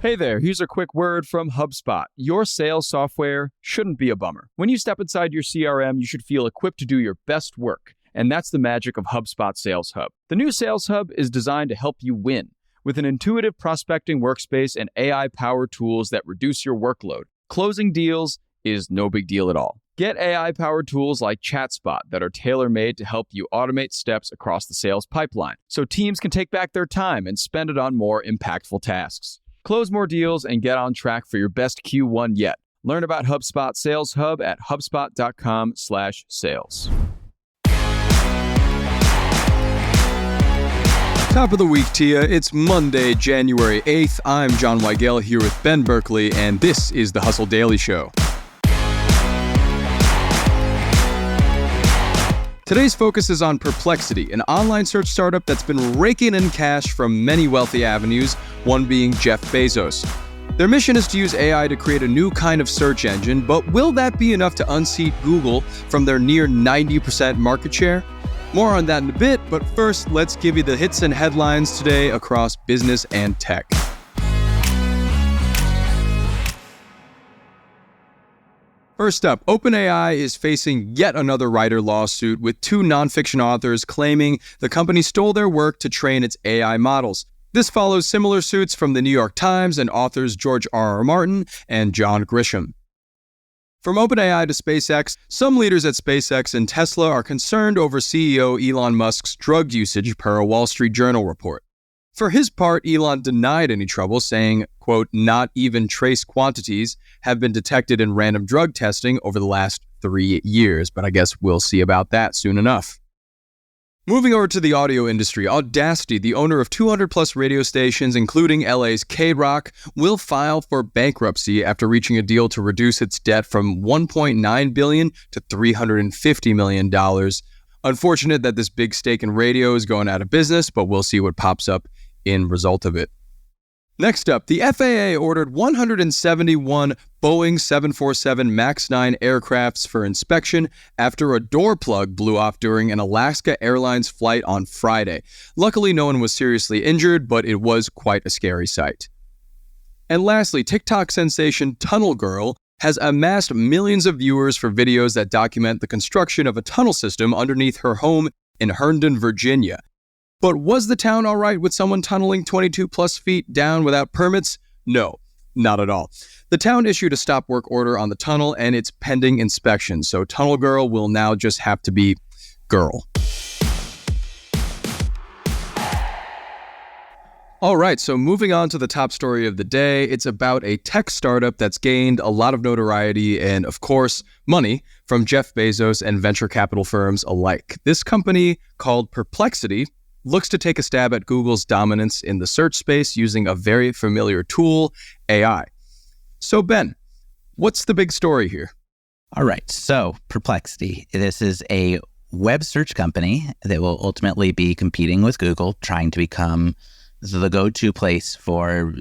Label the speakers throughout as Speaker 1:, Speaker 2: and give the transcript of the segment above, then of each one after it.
Speaker 1: Hey there, here's a quick word from HubSpot. Your sales software shouldn't be a bummer. When you step inside your CRM, you should feel equipped to do your best work. And that's the magic of HubSpot Sales Hub. The new Sales Hub is designed to help you win. With an intuitive prospecting workspace and AI-powered tools that reduce your workload, closing deals is no big deal at all. Get AI-powered tools like ChatSpot that are tailor-made to help you automate steps across the sales pipeline, so teams can take back their time and spend it on more impactful tasks. Close more deals and get on track for your best Q1 yet. Learn about HubSpot Sales Hub at hubspot.com/sales.
Speaker 2: Top of the week, Tia. It's Monday, January 8th. I'm John Weigel here with Ben Berkeley, and this is the Hustle Daily Show. Today's focus is on Perplexity, an online search startup that's been raking in cash from many wealthy avenues, one being Jeff Bezos. Their mission is to use AI to create a new kind of search engine, but will that be enough to unseat Google from their near 90% market share? More on that in a bit, but first, let's give you the hits and headlines today across business and tech. First up, OpenAI is facing yet another writer lawsuit with two nonfiction authors claiming the company stole their work to train its AI models. This follows similar suits from the New York Times and authors George R.R. Martin and John Grisham. From OpenAI to SpaceX, some leaders at SpaceX and Tesla are concerned over CEO Elon Musk's drug usage per a Wall Street Journal report. For his part, Elon denied any trouble, saying, quote, "Not even trace quantities have been detected in random drug testing over the last 3 years, but I guess we'll see about that soon enough." Moving over to the audio industry, Audacity, the owner of 200-plus radio stations, including LA's K-Rock, will file for bankruptcy after reaching a deal to reduce its debt from $1.9 billion to $350 million. Unfortunate that this big stake in radio is going out of business, but we'll see what pops up in result of it. Next up, the FAA ordered 171 Boeing 747 MAX 9 aircrafts for inspection after a door plug blew off during an Alaska Airlines flight on Friday. Luckily, no one was seriously injured, but it was quite a scary sight. And lastly, TikTok sensation Tunnel Girl has amassed millions of viewers for videos that document the construction of a tunnel system underneath her home in Herndon, Virginia. But was the town all right with someone tunneling 22 plus feet down without permits? No, not at all. The town issued a stop work order on the tunnel and it's pending inspection, so Tunnel Girl will now just have to be girl. All right, so moving on to the top story of the day, it's about a tech startup that's gained a lot of notoriety and, of course, money from Jeff Bezos and venture capital firms alike. This company, called Perplexity, looks to take a stab at Google's dominance in the search space using a very familiar tool, AI. So Ben, what's the big story here?
Speaker 3: All right, so Perplexity. This is a web search company that will ultimately be competing with Google, trying to become the go-to place for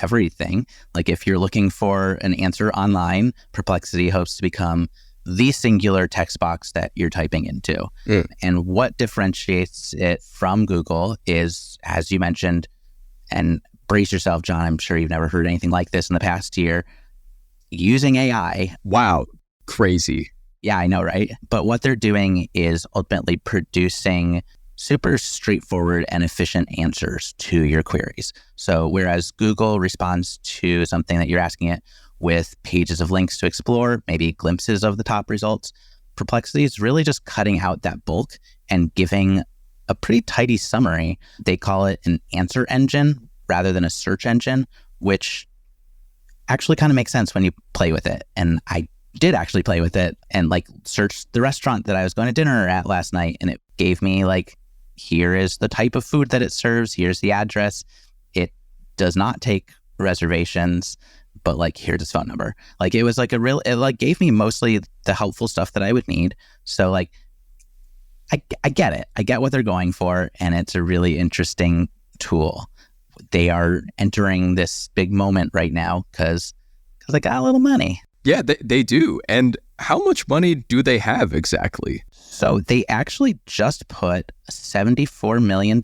Speaker 3: everything. Like if you're looking for an answer online, Perplexity hopes to become the singular text box that you're typing into. And what differentiates it from Google is, as you mentioned, and brace yourself, John, I'm sure you've never heard anything like this in the past year, using AI.
Speaker 2: Wow, crazy.
Speaker 3: Yeah, I know, right? But what they're doing is ultimately producing super straightforward and efficient answers to your queries. So whereas Google responds to something that you're asking it with pages of links to explore, maybe glimpses of the top results, Perplexity is really just cutting out that bulk and giving a pretty tidy summary. They call it an answer engine rather than a search engine, which actually kind of makes sense when you play with it. And I did actually play with it and search the restaurant that I was going to dinner at last night. And it gave me here is the type of food that it serves. Here's the address. It does not take reservations, but here's his phone number. It was it gave me mostly the helpful stuff that I would need. So I get it. I get what they're going for, and it's a really interesting tool. They are entering this big moment right now because they got a little money.
Speaker 2: Yeah, they do. And how much money do they have exactly?
Speaker 3: So they actually just put $74 million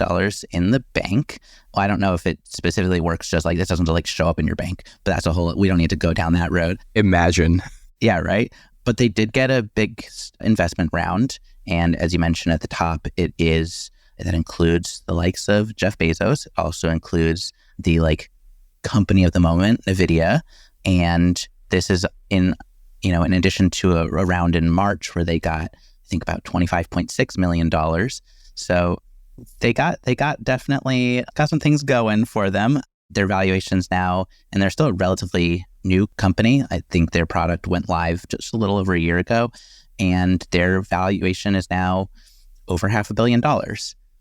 Speaker 3: in the bank. Well, I don't know if it specifically works just like this, doesn't like show up in your bank, but that's we don't need to go down that road.
Speaker 2: Imagine.
Speaker 3: Yeah, right. But they did get a big investment round. And as you mentioned at the top, that includes the likes of Jeff Bezos. It also includes the company of the moment, NVIDIA. And this is in addition to a round in March where they got, I think, about $25.6 million. So they definitely got some things going for them. Their valuations now, and they're still a relatively new company. I think their product went live just a little over a year ago, and their valuation is now over $500 million.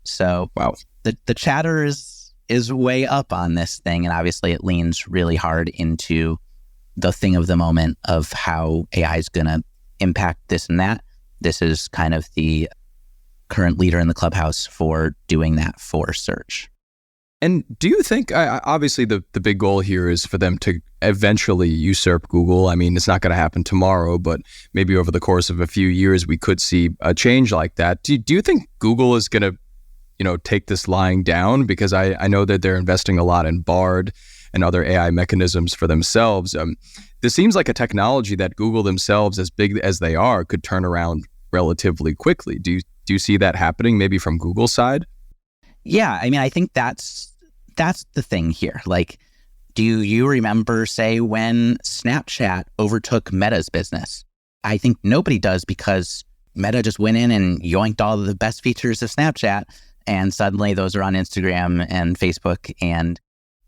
Speaker 3: So
Speaker 2: wow,
Speaker 3: the chatter is way up on this thing, and obviously it leans really hard into the thing of the moment of how AI is going to impact this and that. This is kind of the current leader in the clubhouse for doing that for search.
Speaker 2: And do you think, obviously the big goal here is for them to eventually usurp Google? I mean, it's not going to happen tomorrow, but maybe over the course of a few years, we could see a change like that. Do you think Google is going to, take this lying down? Because I know that they're investing a lot in Bard and other AI mechanisms for themselves. This seems like a technology that Google themselves, as big as they are, could turn around relatively quickly. Do you see that happening maybe from Google's side?
Speaker 3: Yeah, I mean, I think that's the thing here. Do you remember, say, when Snapchat overtook Meta's business? I think nobody does, because Meta just went in and yoinked all of the best features of Snapchat, and suddenly those are on Instagram and Facebook, and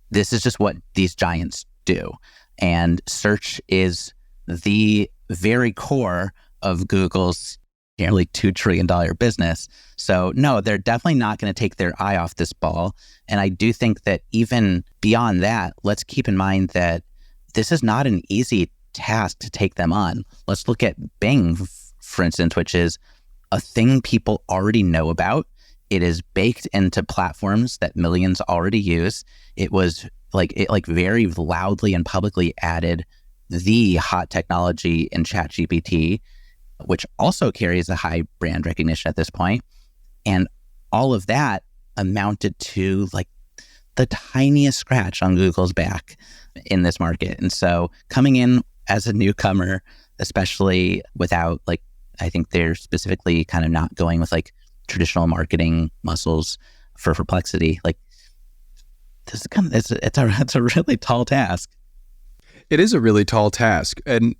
Speaker 3: this is just what these giants do. And search is the very core of Google's nearly $2 trillion business. So no, they're definitely not going to take their eye off this ball. And I do think that even beyond that, let's keep in mind that this is not an easy task to take them on. Let's look at Bing, for instance, which is a thing people already know about. It is baked into platforms that millions already use. It was very loudly and publicly added the hot technology in ChatGPT, which also carries a high brand recognition at this point. And all of that amounted to the tiniest scratch on Google's back in this market. And so coming in as a newcomer, especially without I think they're specifically kind of not going with traditional marketing muscles for Perplexity. This is it's a really tall task.
Speaker 2: It is a really tall task. And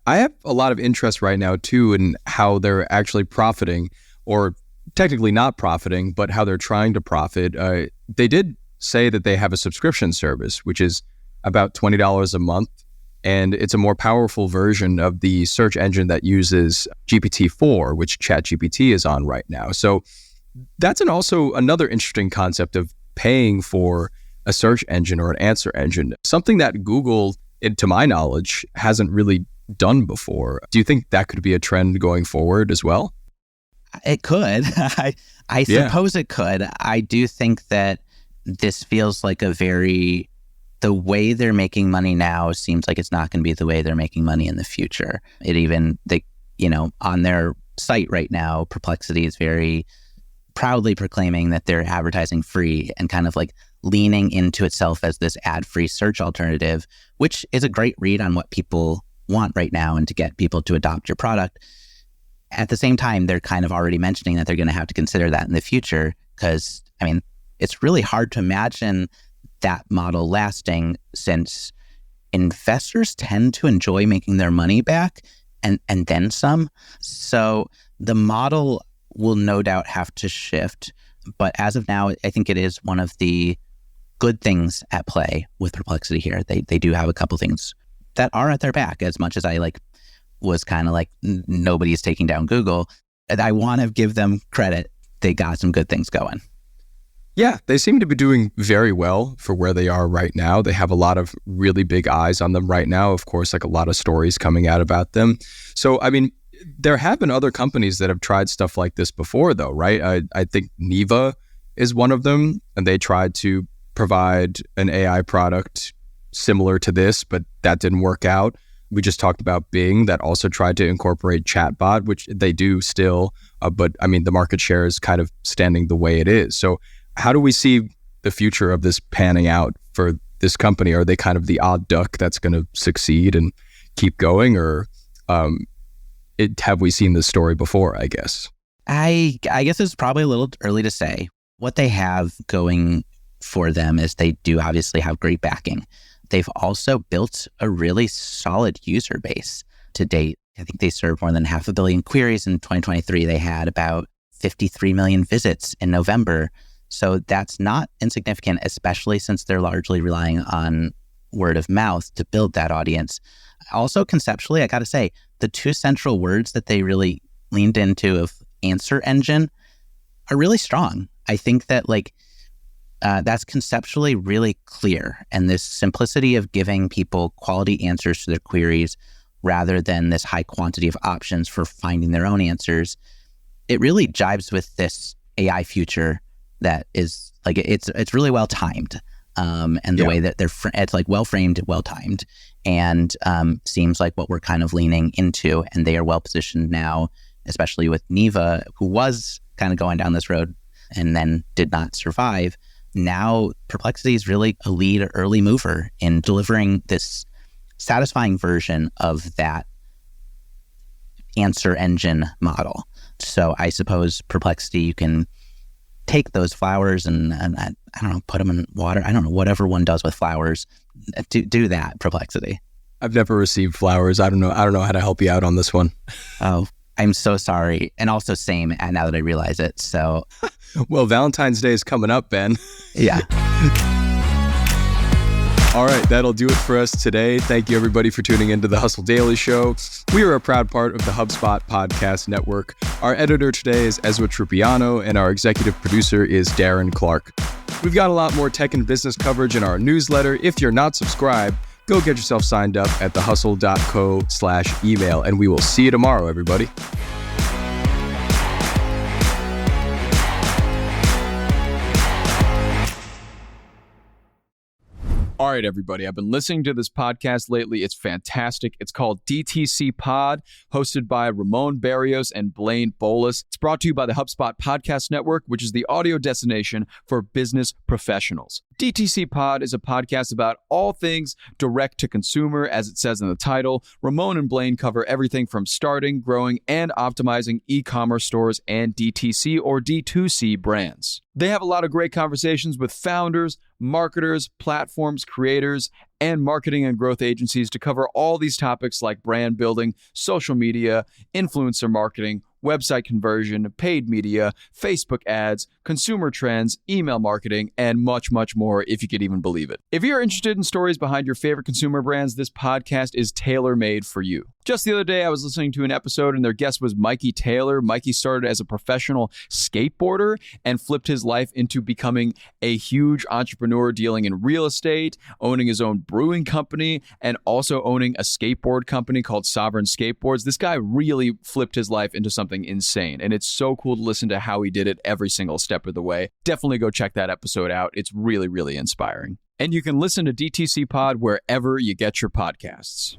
Speaker 2: I have a lot of interest right now, too, in how they're actually profiting, or technically not profiting, but how they're trying to profit. They did say that they have a subscription service, which is about $20 a month. And it's a more powerful version of the search engine that uses GPT-4, which ChatGPT is on right now. So that's also another interesting concept of paying for a search engine or an answer engine, something that Google, to my knowledge, hasn't really done before. Do you think that could be a trend going forward as well?
Speaker 3: It could. I suppose it could. I do think that this feels like the way they're making money now seems like it's not going to be the way they're making money in the future. On their site right now, Perplexity is very proudly proclaiming that they're advertising free and kind of leaning into itself as this ad-free search alternative, which is a great read on what people want right now and to get people to adopt your product. At the same time, they're kind of already mentioning that they're going to have to consider that in the future, because, it's really hard to imagine that model lasting, since investors tend to enjoy making their money back and then some. So the model will no doubt have to shift. But as of now, I think it is one of the good things at play with Perplexity here. They do have a couple things that are at their back, as much as I was kind of nobody's taking down Google. And I want to give them credit. They got some good things going.
Speaker 2: Yeah, they seem to be doing very well for where they are right now. They have a lot of really big eyes on them right now. Of course, a lot of stories coming out about them. So, there have been other companies that have tried stuff like this before, though, right? I think Neeva is one of them, and they tried to provide an AI product similar to this, but that didn't work out. We just talked about Bing that also tried to incorporate chatbot, which they do still But I mean, the market share is kind of standing the way it is. So how do we see the future of this panning out for this company? Are they kind of the odd duck that's going to succeed and keep going, or have we seen this story before, I guess?
Speaker 3: I guess it's probably a little early to say. What they have going for them is they do obviously have great backing. They've also built a really solid user base to date. I think they served more than 500 million queries in 2023. They had about 53 million visits in November. So that's not insignificant, especially since they're largely relying on word of mouth to build that audience. Also, conceptually, I got to say, the two central words that they really leaned into of answer engine are really strong. I think that that's conceptually really clear. And this simplicity of giving people quality answers to their queries rather than this high quantity of options for finding their own answers, it really jives with this AI future that is it's really well timed. And the way that it's well framed, well timed, and seems like what we're kind of leaning into. And they are well positioned now, especially with Neva, who was kind of going down this road and then did not survive. Now, Perplexity is really a lead early mover in delivering this satisfying version of that answer engine model. So I suppose Perplexity, you can take those flowers and I don't know, put them in water. I don't know, whatever one does with flowers, do that, Perplexity.
Speaker 2: I've never received flowers. I don't know how to help you out on this one.
Speaker 3: Oh, I'm so sorry. And also same now that I realize it. So,
Speaker 2: well, Valentine's Day is coming up, Ben.
Speaker 3: Yeah.
Speaker 2: All right, that'll do it for us today. Thank you, everybody, for tuning into the Hustle Daily Show. We are a proud part of the HubSpot Podcast Network. Our editor today is Ezra Trupiano, and our executive producer is Darren Clark. We've got a lot more tech and business coverage in our newsletter. If you're not subscribed, go get yourself signed up at thehustle.co/email, and we will see you tomorrow, everybody.
Speaker 1: All right, everybody. I've been listening to this podcast lately. It's fantastic. It's called DTC Pod, hosted by Ramon Barrios and Blaine Bolus. It's brought to you by the HubSpot Podcast Network, which is the audio destination for business professionals. DTC Pod is a podcast about all things direct to consumer, as it says in the title. Ramon and Blaine cover everything from starting, growing, and optimizing e-commerce stores and DTC or D2C brands. They have a lot of great conversations with founders, marketers, platforms, creators, and marketing and growth agencies to cover all these topics like brand building, social media, influencer marketing, website conversion, paid media, Facebook ads, consumer trends, email marketing, and much, much more, if you could even believe it. If you're interested in stories behind your favorite consumer brands, this podcast is tailor-made for you. Just the other day, I was listening to an episode and their guest was Mikey Taylor. Mikey started as a professional skateboarder and flipped his life into becoming a huge entrepreneur dealing in real estate, owning his own brewing company, and also owning a skateboard company called Sovereign Skateboards. This guy really flipped his life into something insane, and it's so cool to listen to how he did it every single step of the way. Definitely go check that episode out. It's really, really inspiring. And you can listen to DTC Pod wherever you get your podcasts.